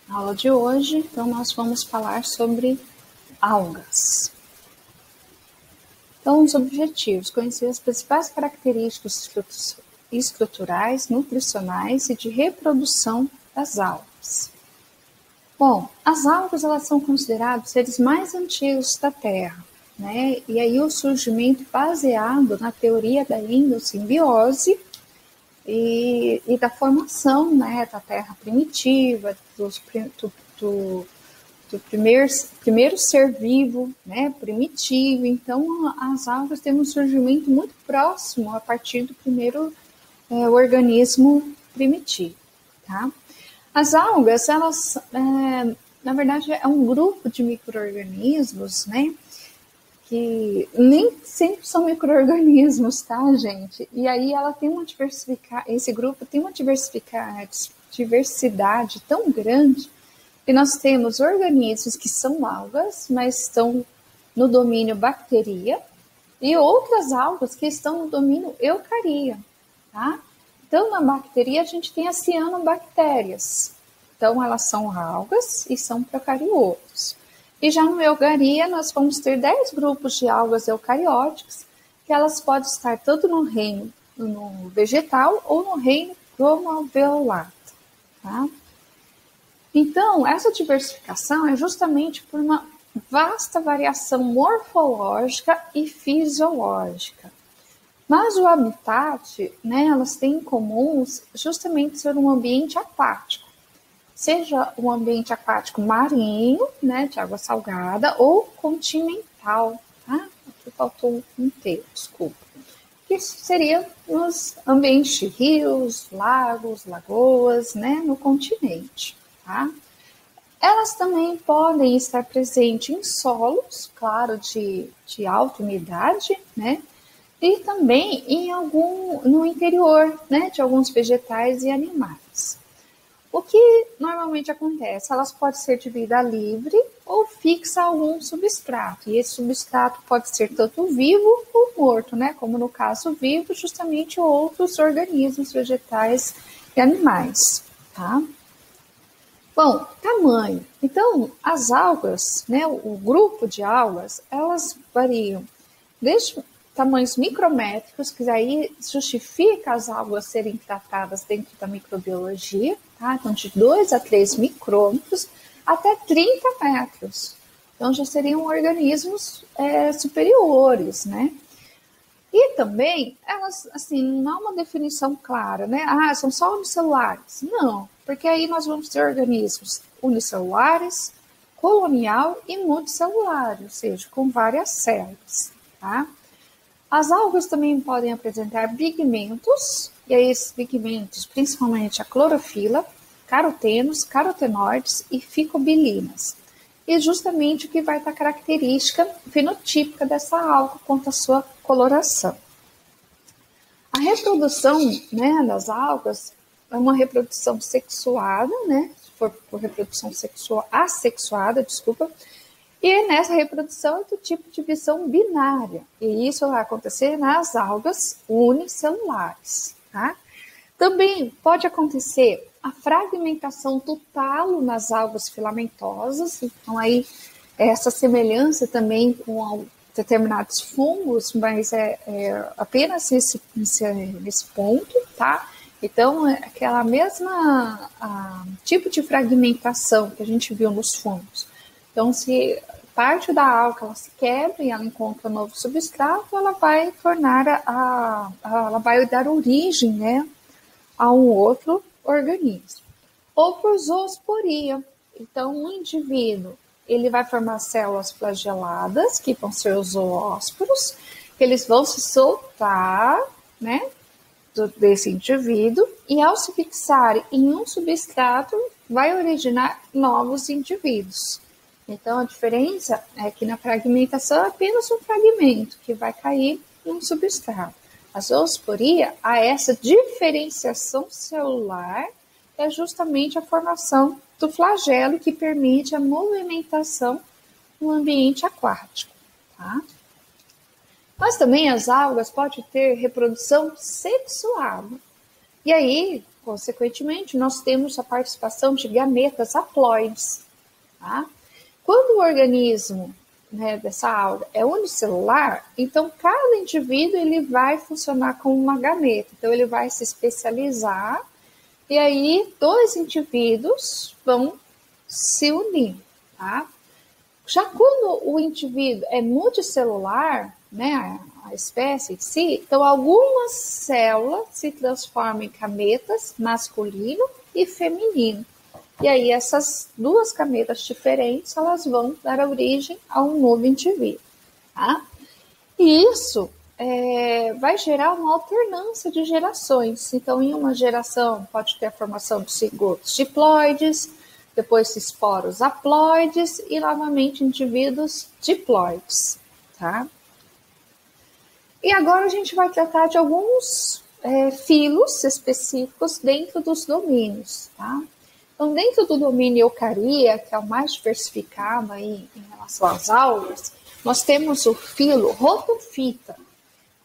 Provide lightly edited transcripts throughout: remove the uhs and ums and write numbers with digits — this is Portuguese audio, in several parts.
Na aula de hoje, então, nós vamos falar sobre algas. Então, os objetivos: conhecer as principais características estruturais, nutricionais e de reprodução das algas. Bom, as algas elas são consideradas seres mais antigos da Terra, né? E aí o surgimento baseado na teoria da endossimbiose e da formação, né, da Terra primitiva, do primeiro ser vivo, né, primitivo. Então, as algas têm um surgimento muito próximo a partir do primeiro organismo primitivo, tá? As algas, elas, na verdade, é um grupo de micro-organismos, né, que nem sempre são micro-organismos, tá, gente? E aí ela tem esse grupo tem uma diversidade tão grande que nós temos organismos que são algas, mas estão no domínio bacteria, e outras algas que estão no domínio eucaria, tá? Então, na bacteria, a gente tem as cianobactérias. Então, elas são algas e são procariotos. E já no eucaria, nós vamos ter 10 grupos de algas eucarióticas, que elas podem estar tanto no reino no vegetal ou no reino cromoalveolato, tá? Então, essa diversificação é justamente por uma vasta variação morfológica e fisiológica. Mas o habitat, né, elas têm em comum justamente ser um ambiente aquático, seja um ambiente aquático marinho, né, de água salgada, ou continental, tá? Aqui faltou um T, desculpa. Que seria nos ambientes de rios, lagos, lagoas, né, no continente, tá? Elas também podem estar presentes em solos, claro, de alta umidade, né? E também no interior, né, de alguns vegetais e animais. O que normalmente acontece? Elas podem ser de vida livre ou fixa a algum substrato. E esse substrato pode ser tanto vivo ou morto, né? Como no caso vivo, justamente outros organismos vegetais e animais, tá? Bom, tamanho. Então, as algas, né, o grupo de algas, elas variam desde tamanhos micrométricos, que aí justifica as algas serem tratadas dentro da microbiologia, tá? Então, de 2 a 3 micrômetros até 30 metros. Então, já seriam organismos superiores, né? E também, elas, assim, não há uma definição clara, né? Ah, são só unicelulares. Não, porque aí nós vamos ter organismos unicelulares, colonial e multicelular, ou seja, com várias células, tá? As algas também podem apresentar pigmentos, e aí esses pigmentos, principalmente a clorofila, carotenos, carotenoides e ficobilinas. E justamente o que vai estar característica fenotípica dessa alga quanto à sua coloração. A reprodução, né, das algas é uma reprodução sexuada, né, se for por reprodução assexuada, desculpa, e nessa reprodução é do tipo de divisão binária, e isso vai acontecer nas algas unicelulares, tá? Também pode acontecer a fragmentação do talo nas algas filamentosas, então aí essa semelhança também com determinados fungos, mas é apenas nesse ponto, tá? Então, é aquela mesma tipo de fragmentação que a gente viu nos fungos. Então, se parte da alga ela se quebra e ela encontra um novo substrato, ela vai ela vai dar origem, né, a um outro organismo. Ou por zoosporia. Então, um indivíduo ele vai formar células flageladas, que vão ser os zoósporos, que eles vão se soltar, né, desse indivíduo, e ao se fixar em um substrato, vai originar novos indivíduos. Então, a diferença é que na fragmentação é apenas um fragmento que vai cair em um substrato. A zoosporia, a essa diferenciação celular, é justamente a formação do flagelo que permite a movimentação no ambiente aquático, tá? Mas também as algas podem ter reprodução sexuada. E aí, consequentemente, nós temos a participação de gametas haploides. Tá? Quando o organismo, né, dessa alga é unicelular, então cada indivíduo ele vai funcionar como uma gameta. Então ele vai se especializar e aí dois indivíduos vão se unir. Tá? Já quando o indivíduo é multicelular, né, a espécie em si, então algumas células se transformam em gametas masculino e feminino. E aí essas duas gametas diferentes, elas vão dar origem a um novo indivíduo. Tá? E isso vai gerar uma alternância de gerações. Então, em uma geração pode ter a formação de cigotos diploides, depois esporos haploides e novamente indivíduos diploides. Tá? E agora a gente vai tratar de alguns filos específicos dentro dos domínios. Tá? Então, dentro do domínio Eucaria, que é o mais diversificado aí em relação às algas, nós temos o filo Rotophyta,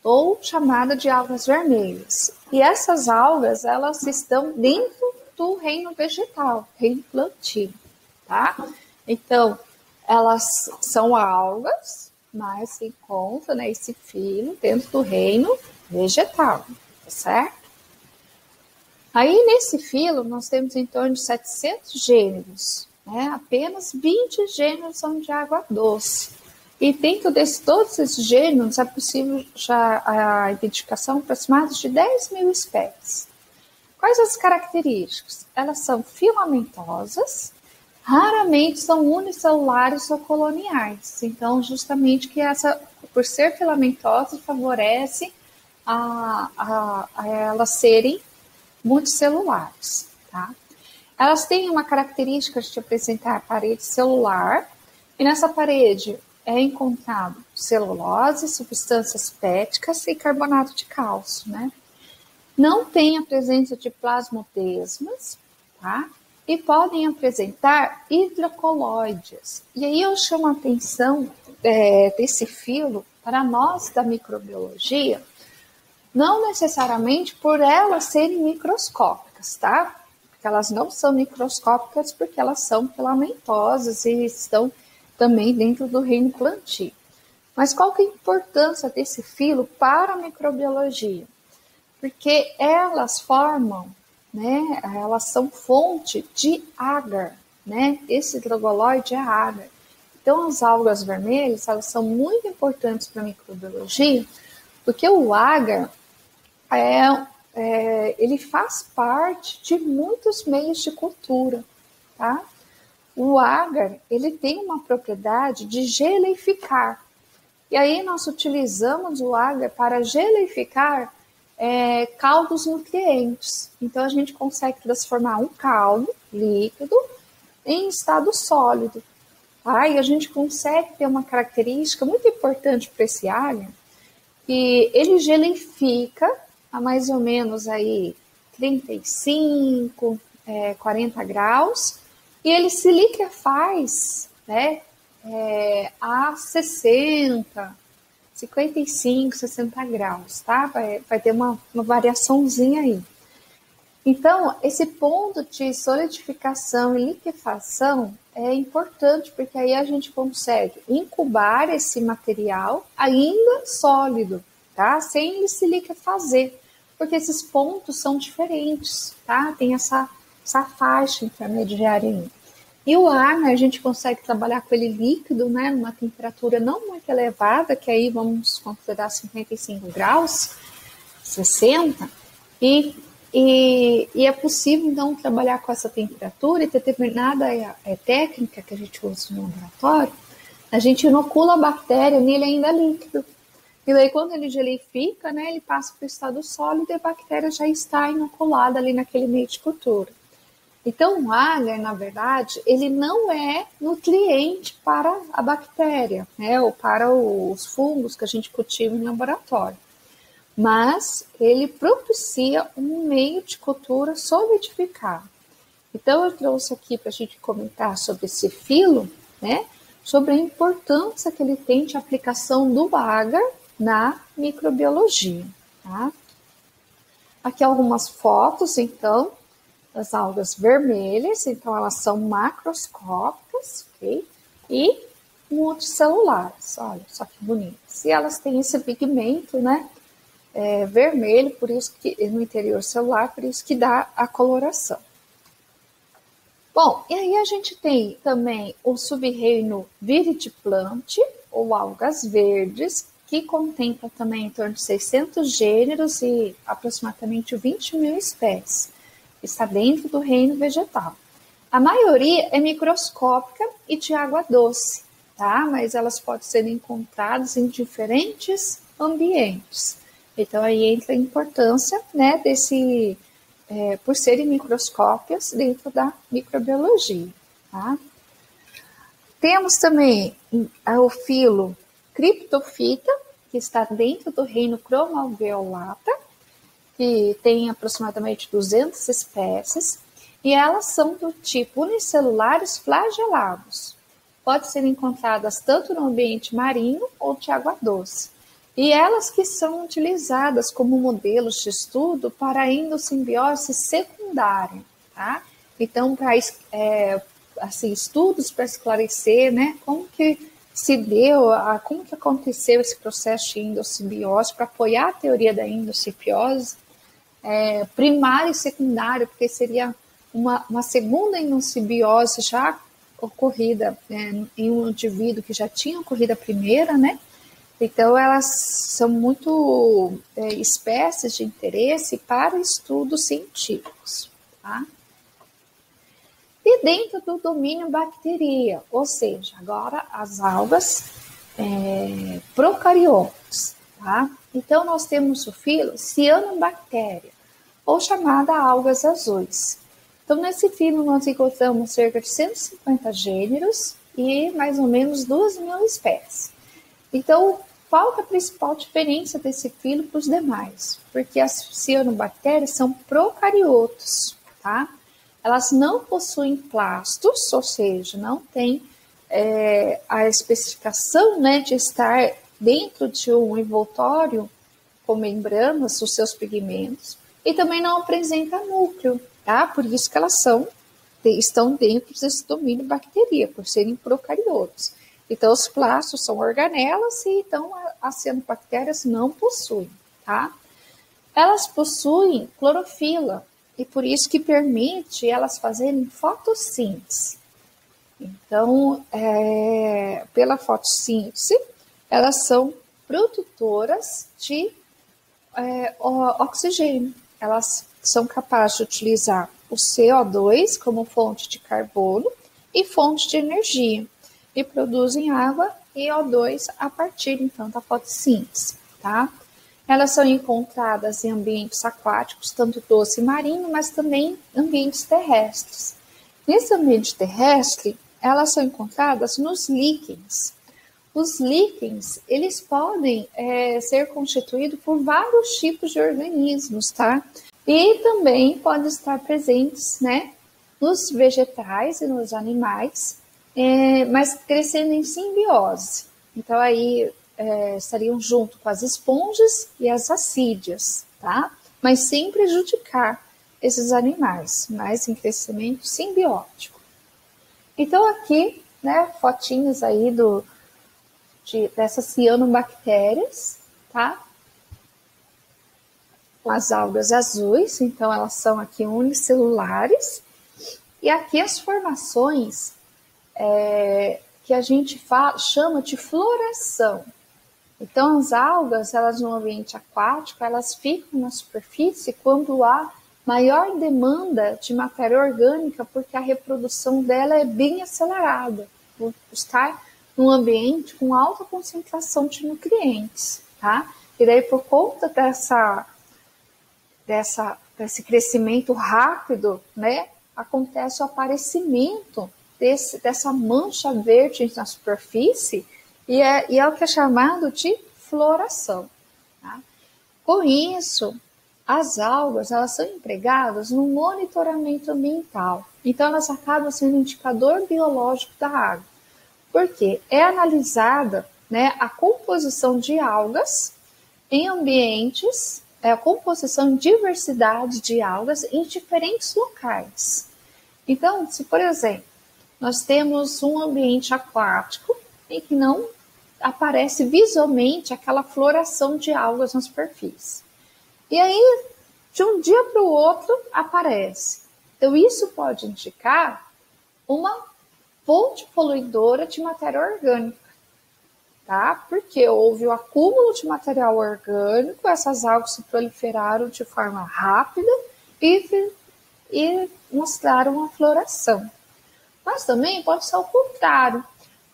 ou chamada de algas vermelhas. E essas algas, elas estão dentro do reino vegetal, reino plantio, tá? Então, elas são algas, mas se encontra, né, esse filo dentro do reino vegetal, tá certo? Aí, nesse filo, nós temos em torno de 700 gêneros, né? Apenas 20 gêneros são de água doce. E dentro de todos esses gêneros, é possível já a identificação aproximada de 10.000 espécies. Quais as características? Elas são filamentosas, raramente são unicelulares ou coloniais. Então, justamente que por ser filamentosa, favorece a elas serem multicelulares, tá? Elas têm uma característica de apresentar parede celular, e nessa parede é encontrado celulose, substâncias péticas e carbonato de cálcio, né? Não tem a presença de plasmodesmas, tá? E podem apresentar hidrocoloides. E aí eu chamo a atenção desse filo para nós da microbiologia, não necessariamente por elas serem microscópicas, tá? Porque elas não são microscópicas porque elas são filamentosas e estão também dentro do reino plantio. Mas qual que é a importância desse filo para a microbiologia? Porque elas formam, né? Elas são fonte de agar, né? Esse hidrogoloide é agar. Então as algas vermelhas, elas são muito importantes para a microbiologia, porque o agar ele faz parte de muitos meios de cultura, tá? O agar, ele tem uma propriedade de geleificar. E aí nós utilizamos o agar para geleificar caldos nutrientes. Então a gente consegue transformar um caldo líquido em estado sólido. Tá? E a gente consegue ter uma característica muito importante para esse agar, que ele geleifica a mais ou menos aí 35, 40 graus, e ele se liquefaz, né, a 60, 55, 60 graus, tá? Vai ter uma variaçãozinha aí. Então, esse ponto de solidificação e liquefação é importante, porque aí a gente consegue incubar esse material ainda sólido, tá? Sem ele se liquefazer, porque esses pontos são diferentes, tá? Tem essa faixa intermediária aí. E o ar, né, a gente consegue trabalhar com ele líquido, né, numa temperatura não muito elevada, que aí vamos considerar 55 graus, 60, e é possível, então, trabalhar com essa temperatura e determinada técnica que a gente usa no laboratório, a gente inocula a bactéria nele ainda líquido. E daí, quando ele gelifica, né, ele passa para o estado sólido e a bactéria já está inoculada ali naquele meio de cultura. Então, o agar, na verdade, ele não é nutriente para a bactéria, né, ou para os fungos que a gente cultiva em laboratório. Mas ele propicia um meio de cultura solidificado. Então, eu trouxe aqui para a gente comentar sobre esse filo, né, sobre a importância que ele tem de aplicação do agar na microbiologia, tá? Aqui algumas fotos, então, das algas vermelhas. Então, elas são macroscópicas, ok? E multicelulares, olha só que bonitas. E elas têm esse pigmento, né, vermelho, por isso que no interior celular, por isso que dá a coloração. Bom, e aí a gente tem também o subreino viridiplanti, ou algas verdes, que contempla também em torno de 600 gêneros e aproximadamente 20 mil espécies. Está dentro do reino vegetal. A maioria é microscópica e de água doce, tá? Mas elas podem ser encontradas em diferentes ambientes. Então aí entra a importância, né, por serem microscópias dentro da microbiologia, tá? Temos também o filo Cryptophyta, que está dentro do reino Chromalveolata, que tem aproximadamente 200 espécies, e elas são do tipo unicelulares flagelados. Podem ser encontradas tanto no ambiente marinho ou de água doce. E elas que são utilizadas como modelos de estudo para a endossimbiose secundária, tá? Então, para assim, estudos para esclarecer, né, como que se deu, como que aconteceu esse processo de endossimbiose, para apoiar a teoria da endossimbiose primária e secundária, porque seria uma segunda endossimbiose já ocorrida em um indivíduo que já tinha ocorrido a primeira, né? Então, elas são muito espécies de interesse para estudos científicos, tá? E dentro do domínio bacteria, ou seja, agora as algas procariotas, tá? Então, nós temos o filo Cyanobacteria, ou chamada algas azuis. Então, nesse filo nós encontramos cerca de 150 gêneros e mais ou menos 2.000 espécies. Então, qual é a principal diferença desse filo para os demais? Porque as cianobactérias são procariotos, tá? Elas não possuem plastos, ou seja, não tem a especificação, né, de estar dentro de um envoltório com membranas, os seus pigmentos, e também não apresenta núcleo, tá? Por isso que elas estão dentro desse domínio bacteria, por serem procariotos. Então, os plastos são organelas e então as cianobactérias não possuem, tá? Elas possuem clorofila e por isso que permite elas fazerem fotossíntese. Então, pela fotossíntese, elas são produtoras de oxigênio. Elas são capazes de utilizar o CO2 como fonte de carbono e fonte de energia. E produzem água e O2 a partir, então, da fotossíntese, tá? Elas são encontradas em ambientes aquáticos, tanto doce e marinho, mas também em ambientes terrestres. Nesse ambiente terrestre, elas são encontradas nos líquens. Os líquens, eles podem ser constituídos por vários tipos de organismos, tá? E também podem estar presentes, né, nos vegetais e nos animais, mas crescendo em simbiose. Então, aí estariam junto com as esponjas e as assídias, tá? Mas sem prejudicar esses animais, mas em crescimento simbiótico. Então, aqui, né, fotinhos aí dessas cianobactérias, tá? Com as algas azuis, então elas são aqui unicelulares. E aqui as formações que a gente chama de floração. Então, as algas, elas no ambiente aquático, elas ficam na superfície quando há maior demanda de matéria orgânica, porque a reprodução dela é bem acelerada, por estar num ambiente com alta concentração de nutrientes, tá? E daí, por conta desse crescimento rápido, né, acontece o aparecimento dessa mancha verde na superfície e é o que é chamado de floração. Tá? Com isso, as algas elas são empregadas no monitoramento ambiental. Então, elas acabam sendo um indicador biológico da água. Porque é analisada, né, a composição de algas em ambientes é a composição e diversidade de algas em diferentes locais. Então, se por exemplo, nós temos um ambiente aquático em que não aparece visualmente aquela floração de algas na superfície. E aí, de um dia para o outro, aparece. Então, isso pode indicar uma fonte poluidora de matéria orgânica, tá? Porque houve o acúmulo de material orgânico, essas algas se proliferaram de forma rápida e mostraram a floração. Mas também pode ser o contrário.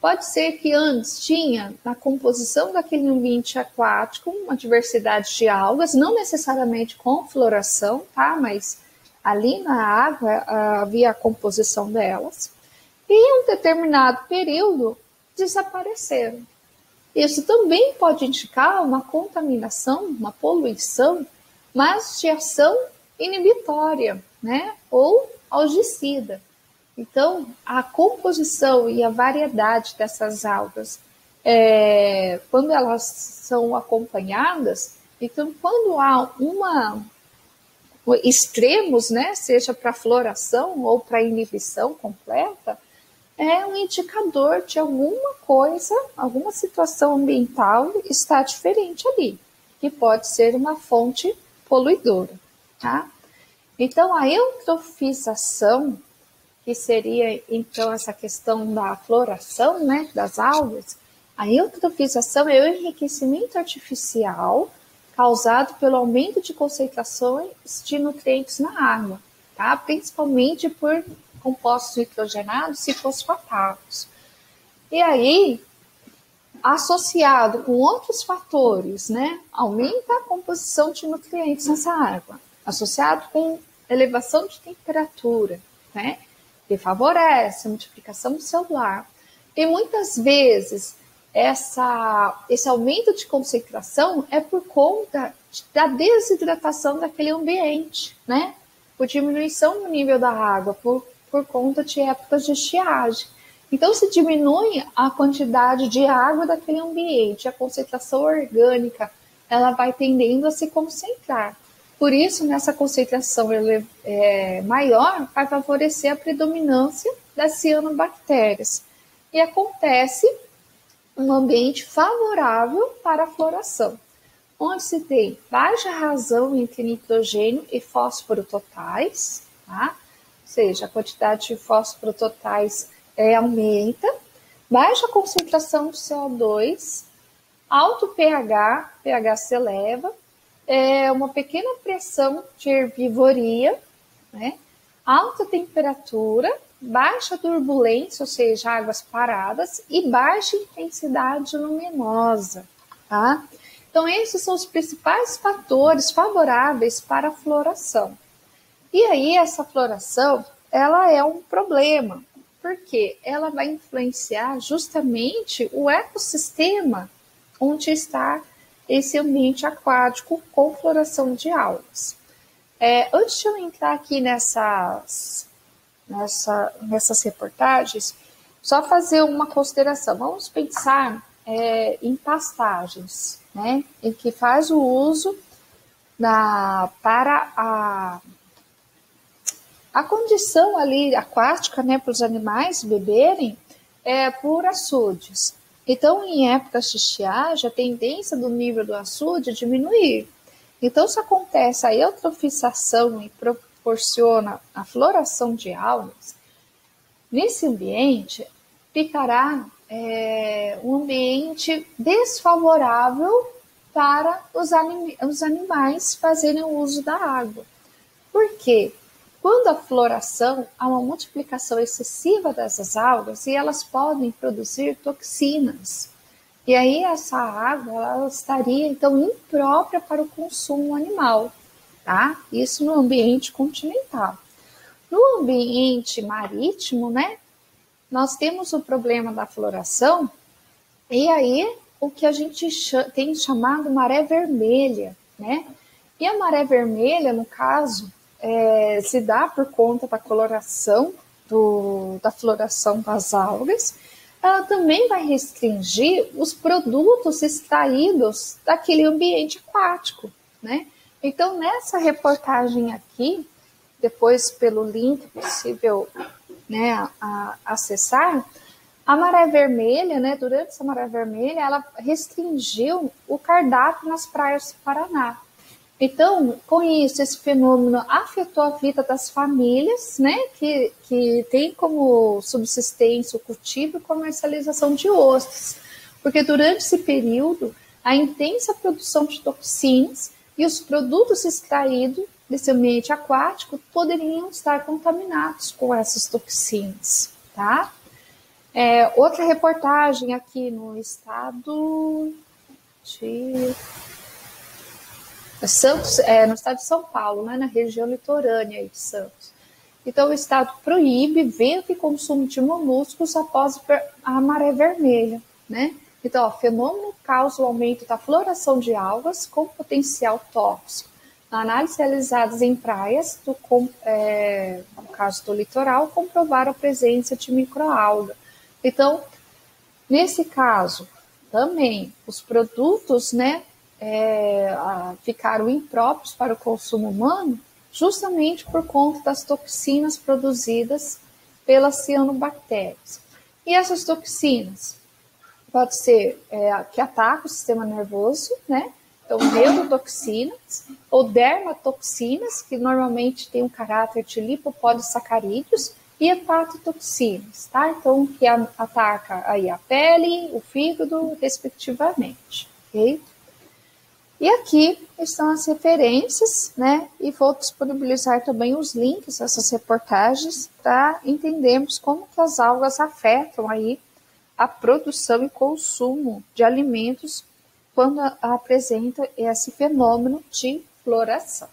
Pode ser que antes tinha na composição daquele ambiente aquático uma diversidade de algas, não necessariamente com floração, tá? Mas ali na água havia a composição delas. E em um determinado período desapareceram. Isso também pode indicar uma contaminação, uma poluição, mas de ação inibitória, né? Ou algicida. Então, a composição e a variedade dessas algas, quando elas são acompanhadas, então quando há extremos, né, seja para floração ou para inibição completa, é um indicador de alguma coisa, alguma situação ambiental está diferente ali, que pode ser uma fonte poluidora, tá? Então, a eutrofização, que seria, então, essa questão da floração, né, das algas, a eutrofização é o enriquecimento artificial causado pelo aumento de concentrações de nutrientes na água, tá? Principalmente por compostos nitrogenados e fosfatados. E aí, associado com outros fatores, né, aumenta a composição de nutrientes nessa água, associado com elevação de temperatura, né, que favorece a multiplicação celular. E muitas vezes esse aumento de concentração é por conta da desidratação daquele ambiente, né? Por diminuição do nível da água, por conta de épocas de estiagem. Então, se diminui a quantidade de água daquele ambiente, a concentração orgânica, ela vai tendendo a se concentrar. Por isso, nessa concentração maior, vai favorecer a predominância das cianobactérias. E acontece um ambiente favorável para a floração, onde se tem baixa razão entre nitrogênio e fósforo totais, tá? Ou seja, a quantidade de fósforo totais aumenta, baixa concentração de CO2, alto pH se eleva, uma pequena pressão de herbivoria, né? Alta temperatura, baixa turbulência, ou seja, águas paradas, e baixa intensidade luminosa, tá? Então, esses são os principais fatores favoráveis para a floração. E aí, essa floração, ela é um problema, porque ela vai influenciar justamente o ecossistema onde está esse ambiente aquático com floração de algas. Antes de eu entrar aqui nessas reportagens, só fazer uma consideração. Vamos pensar em pastagens, né, em que faz o uso para a condição ali aquática, né, para os animais beberem, por açudes. Então, em épocas de estiagem, a tendência do nível do açude é diminuir. Então, se acontece a eutrofização e proporciona a floração de algas, nesse ambiente ficará um ambiente desfavorável para os animais fazerem o uso da água. Por quê? Quando a floração, há uma multiplicação excessiva dessas algas e elas podem produzir toxinas. E aí essa água ela estaria, então, imprópria para o consumo animal, tá? Isso no ambiente continental. No ambiente marítimo, né, nós temos o problema da floração e aí o que a gente tem chamado maré vermelha, né? E a maré vermelha, no caso, se dá por conta da coloração da floração das algas. Ela também vai restringir os produtos extraídos daquele ambiente aquático, né? Então, nessa reportagem aqui, depois pelo link possível, né, acessar, a Maré Vermelha, né, durante essa Maré Vermelha, ela restringiu o cardápio nas praias do Paraná. Então, com isso, esse fenômeno afetou a vida das famílias, né, que tem como subsistência o cultivo e comercialização de ostras, porque durante esse período, a intensa produção de toxinas e os produtos extraídos desse ambiente aquático poderiam estar contaminados com essas toxinas, tá? Outra reportagem aqui no estado de Santos, no estado de São Paulo, né, na região litorânea de Santos. Então, o estado proíbe venda e consumo de moluscos após a maré vermelha, né? Então, o fenômeno causa o aumento da floração de algas com potencial tóxico. Análises realizadas em praias, no caso do litoral, comprovaram a presença de microalga. Então, nesse caso, também os produtos, né, ficaram impróprios para o consumo humano, justamente por conta das toxinas produzidas pelas cianobactérias. E essas toxinas pode ser que atacam o sistema nervoso, né? Então, neurotoxinas ou dermatoxinas, que normalmente tem um caráter de lipopolissacarídeos, e hepatotoxinas, tá? Então, que ataca aí a pele, o fígado, respectivamente, ok? E aqui estão as referências, né? E vou disponibilizar também os links dessas reportagens para entendermos como que as algas afetam aí a produção e consumo de alimentos quando apresenta esse fenômeno de floração.